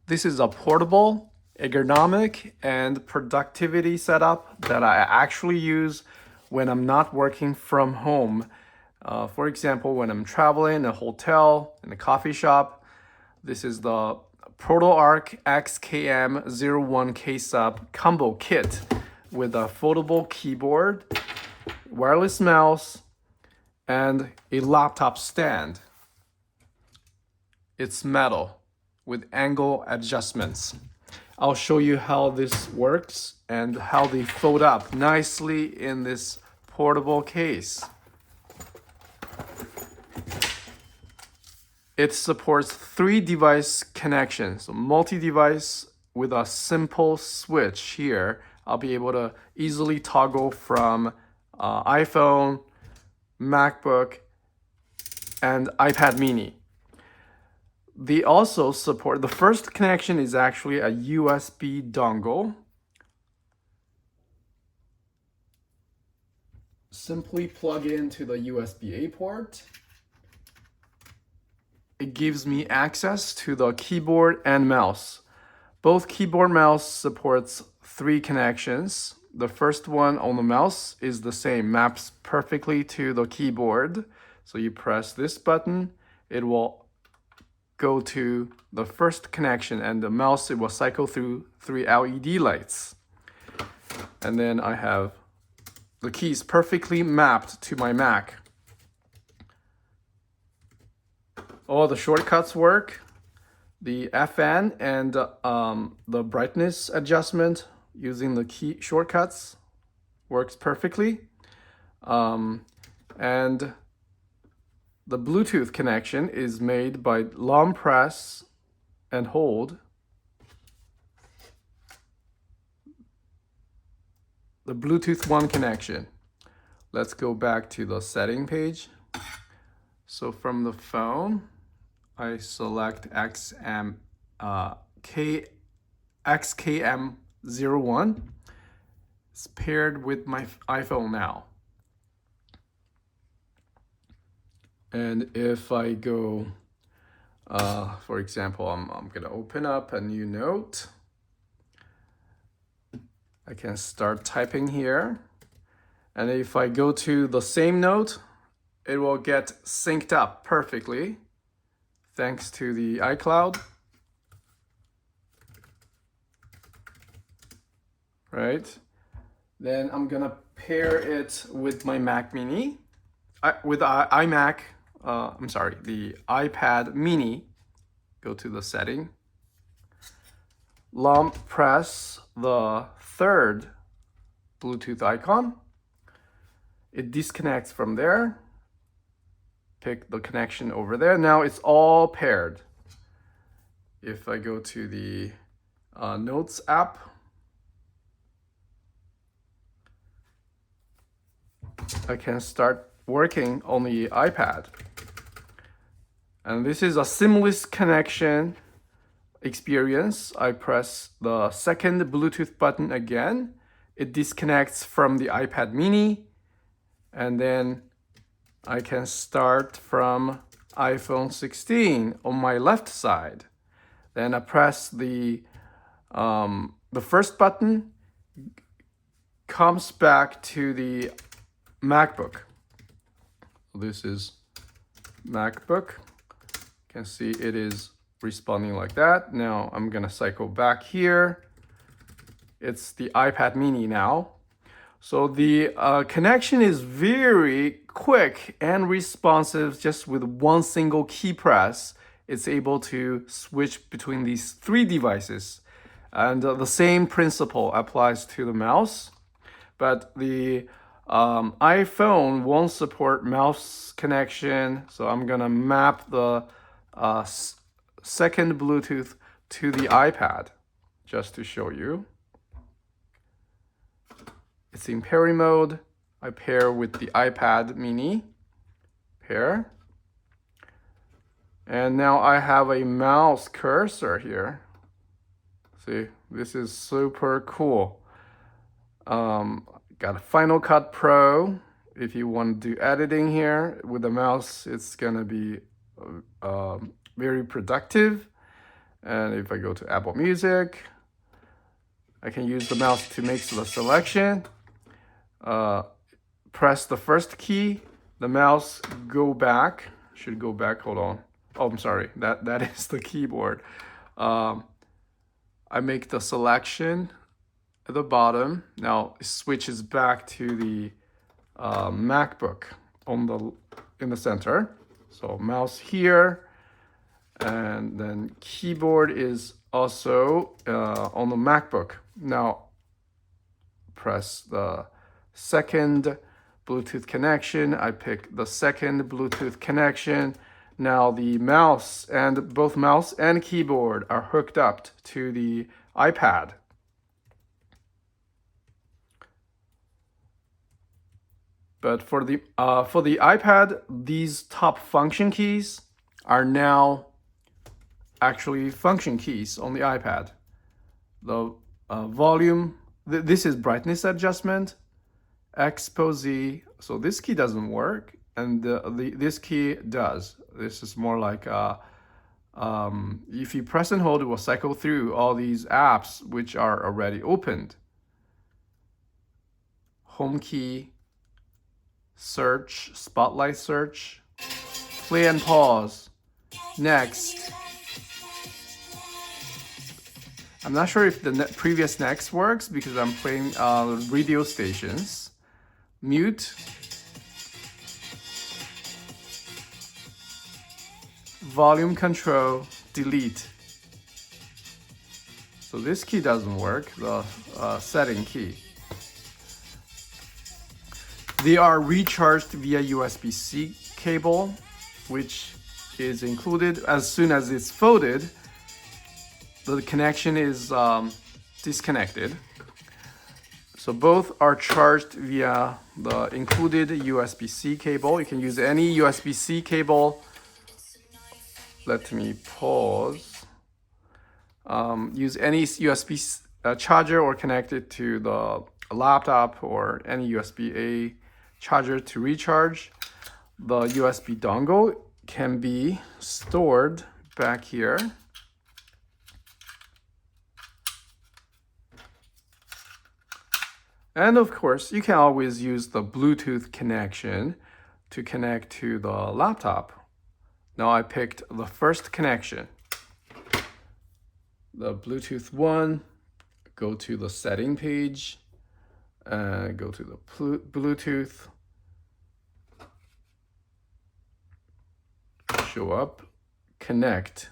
This is a portable, ergonomic, and productivity setup that I actually use when I'm not working from home. For example, when I'm traveling in a hotel, in a coffee shop. This is the ProtoArc XKM01 case-up combo kit with a foldable keyboard, wireless mouse, and a laptop stand. It's metal with angle adjustments. I'll show you how this works and how they fold up nicely in this portable case. It supports 3 device connections, so multi-device with a simple switch here. I'll be able to easily toggle from iPhone, MacBook, and iPad mini. They also support, the first connection is actually a USB dongle. Simply plug into the USB-A port. It gives me access to the keyboard and mouse. Both keyboard mouse supports 3 connections. The first one on the mouse is the same, maps perfectly to the keyboard. So you press this button, it will go to the first connection, and the mouse, it will cycle through 3 LED lights. And then I have the keys perfectly mapped to my Mac. All the shortcuts work. The FN and the brightness adjustment using the key shortcuts works perfectly. And the Bluetooth connection is made by long press and hold. The Bluetooth 1 connection. Let's go back to the setting page. So from the phone, I select XKM01. It's paired with my iPhone now. And if I go, for example, I'm gonna open up a new note. I can start typing here. And if I go to the same note, it will get synced up perfectly thanks to the iCloud. Right? Then I'm gonna pair it with my Mac Mini, with iMac, the iPad Mini. Go to the setting. Long press the third Bluetooth icon. It disconnects from there. Pick the connection over there. Now it's all paired. If I go to the Notes app, I can start working on the iPad. And this is a seamless connection experience. I press the second Bluetooth button again. It disconnects from the iPad mini, and then I can start from iPhone 16 on my left side. Then I press the first button, comes back to the MacBook. This is MacBook. You can see it is responding like that. Now I'm gonna cycle back here. It's the iPad mini now. So the connection is very quick and responsive. Just with one single key press, it's able to switch between these 3 devices. And the same principle applies to the mouse, but the iPhone won't support mouse connection. So I'm gonna map the second Bluetooth to the iPad just to show you. It's in pairing mode. I pair with the iPad mini. Pair. And now I have a mouse cursor here. See, this is super cool. Got a Final Cut Pro. If you want to do editing here with the mouse, it's gonna be very productive. And if I go to Apple Music, I can use the mouse to make the selection. Press the first key, the mouse should go back, hold on. Oh, I'm sorry, that is the keyboard. I make the selection at the bottom. Now it switches back to the MacBook in the center. So mouse here, and then keyboard is also on the MacBook. Now press the second Bluetooth connection. I pick the second Bluetooth connection. Now the both mouse and keyboard are hooked up to the iPad. But for the iPad, these top function keys are now actually function keys on the iPad. The volume, this is brightness adjustment, expose. So this key doesn't work, and this key does. This is more like if you press and hold, it will cycle through all these apps which are already opened. Home key, search, spotlight search, play and pause, next. I'm not sure if the previous next works because I'm playing radio stations. Mute. Volume control, delete. So this key doesn't work, the setting key. They are recharged via USB-C cable, which is included. As soon as it's folded, the connection is disconnected. So both are charged via the included USB-C cable. You can use any USB-C cable. Let me pause. Use any USB charger or connect it to the laptop or any USB-A charger to recharge. The USB dongle can be stored back here. And of course, you can always use the Bluetooth connection to connect to the laptop. Now I picked the first connection. The Bluetooth one, go to the setting page, go to the Bluetooth, show up, connect.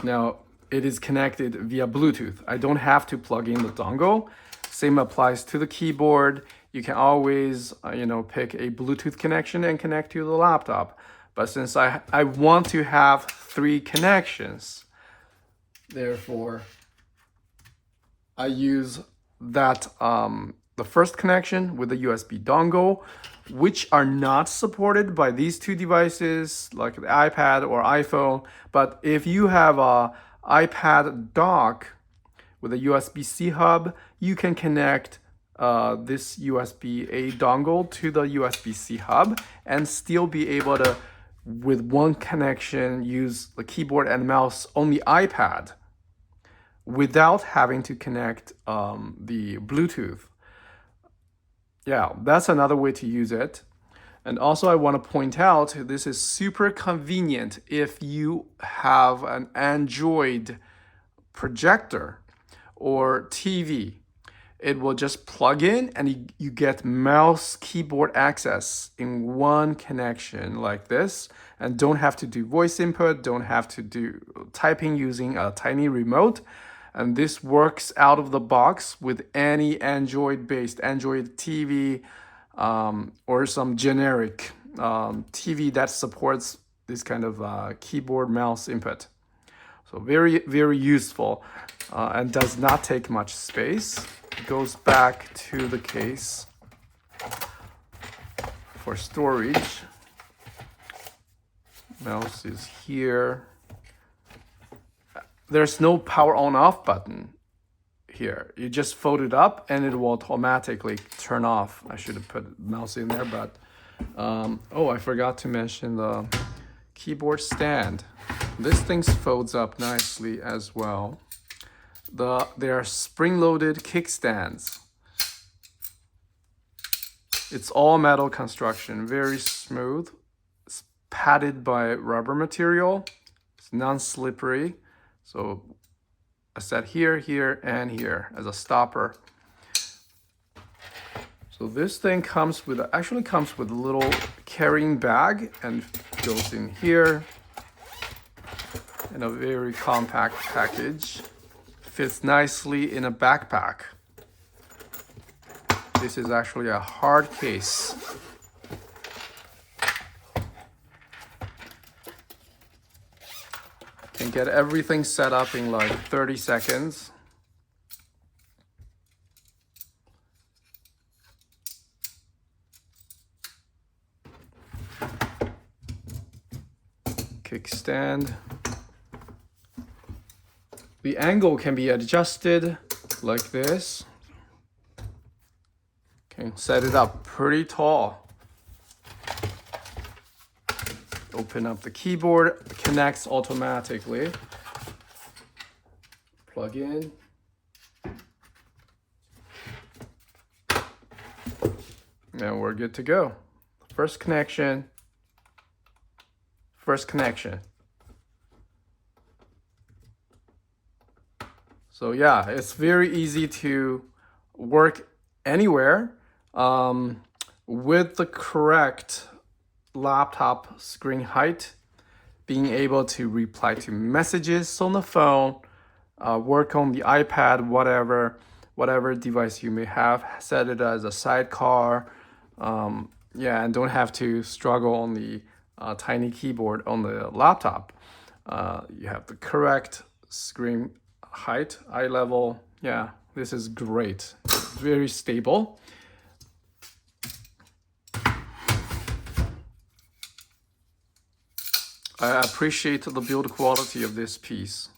Now it is connected via Bluetooth. I don't have to plug in the dongle. Same applies to the keyboard. You can always, pick a Bluetooth connection and connect to the laptop. But since I want to have 3 connections, therefore, I use that the first connection with the USB dongle, which are not supported by these 2 devices, like the iPad or iPhone. But if you have a iPad dock with a USB-C hub, you can connect this USB-A dongle to the USB-C hub and still be able to, with one connection, use the keyboard and mouse on the iPad without having to connect the Bluetooth. Yeah, that's another way to use it. And also I want to point out, this is super convenient if you have an Android projector or TV. It will just plug in and you get mouse keyboard access in one connection like this, and don't have to do voice input, don't have to do typing using a tiny remote. And this works out of the box with any Android-based Android TV or some generic TV that supports this kind of keyboard mouse input. So very, very useful and does not take much space. It goes back to the case for storage. Mouse is here. There's no power on off button here. You just fold it up and it will automatically turn off. I should have put mouse in there, but Oh, I forgot to mention the keyboard stand. This thing folds up nicely as well. They are spring-loaded kickstands. It's all metal construction, very smooth. It's padded by rubber material. It's non-slippery. So I set here, here, and here as a stopper. So this thing actually comes with a little carrying bag and goes in here in a very compact package. Fits nicely in a backpack. This is actually a hard case. Can get everything set up in like 30 seconds. Kickstand. The angle can be adjusted like this. Can set it up pretty tall. Open up the keyboard, connects automatically. Plug in. And we're good to go. First connection. First connection. So yeah, it's very easy to work anywhere with the correct laptop screen height, being able to reply to messages on the phone, work on the iPad, whatever device you may have, set it as a sidecar, yeah, and don't have to struggle on the tiny keyboard on the laptop. You have the correct screen height, eye level. Yeah, this is great. It's very stable. I appreciate the build quality of this piece.